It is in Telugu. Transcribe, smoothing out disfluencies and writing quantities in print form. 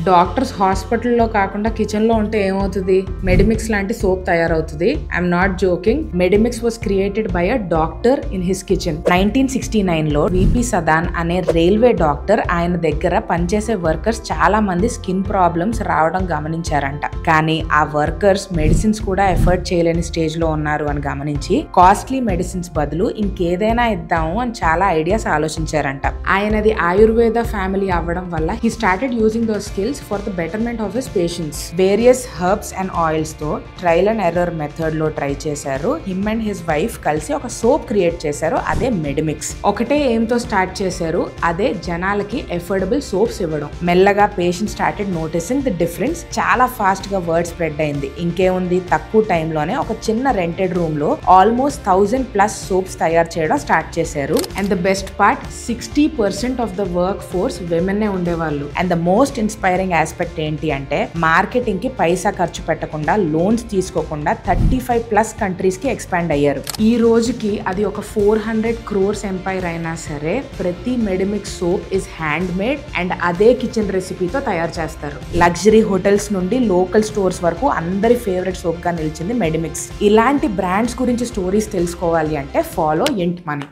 డాక్టర్స్ హాస్పిటల్లో కాకుండా కిచెన్ లో ఉంటే ఏమవుతుంది? మెడిమిక్స్ లాంటి సోప్ తయారవుతుంది. I'm not joking. Medimix was created by a doctor in his kitchen. 1969 లో విపి సదాన్ అనే రైల్వే డాక్టర్ ఆయన దగ్గర పనిచేసే వర్కర్స్ చాలా మంది స్కిన్ ప్రాబ్లమ్స్ రావడం గమనించారంట. కానీ ఆ వర్కర్స్ మెడిసిన్స్ కూడా ఎఫర్ట్ చేయలేని స్టేజ్ లో ఉన్నారు అని గమనించి కాస్ట్లీ మెడిసిన్స్ బదులు ఇంకేదైనా ఇద్దాము అని చాలా ఐడియాస్ ఆలోచించారంట. ఆయనది ఆయుర్వేద ఫ్యామిలీ అవ్వడం వల్ల he started using those skills for the betterment of his patients. Various herbs and oils తో ట్రయల్ అండ్ ఎర్రర్ మెథడ్ లో ట్రై చేశారు. హిమ్ అండ్ హిస్ వైఫ్ కలిసి ఒక సోప్ క్రియేట్ చేశారు. అదే మెడిమిక్స్. ఒకటే ఎయిమ్ తో స్టార్ట్ చేశారు. అదే జనాలకి ఎఫోర్డబుల్ సోప్స్ ఇవ్వడం. మెల్లగా patient started noticing the difference. చాలా ఫాస్ట్ గా వర్డ్ స్ప్రెడ్ అయింది. ఇంకేముంది, తక్కువ టైంలోనే ఒక చిన్న రెంటెడ్ రూమ్ లో ఆల్మోస్ట్ 1000+ సోప్స్ తయారు చేయడం స్టార్ట్ చేశారు. And the best part, 60% of the work force women ఉండేవాళ్ళు. And the most inspiring aspect ఏంటి అంటే, మార్కెటింగ్ కి పైసా ఖర్చు పెట్టకుండా, లోన్స్ తీసుకోకుండా 35+ కంట్రీస్ కి ఎక్స్పాండ్ అయ్యారు. ఈ రోజుకి అది ఒక 400 crores ఎంపైర్ అయినా సరే, ప్రతి Medimix soap is hand made and అదే కిచెన్ రెసిపీతో తయారు చేస్తారు. లగ్జరీ హోటల్స్ నుండి లోకల్ స్టోర్స్ వరకు అందరి ఫేవరెట్ సోప్ గా నిలిచింది మెడిమిక్స్. ఇలాంటి బ్రాండ్స్ గురించి స్టోరీస్ తెలుసుకోవాలి అంటే ఫాలో ఎంట్ మనీ.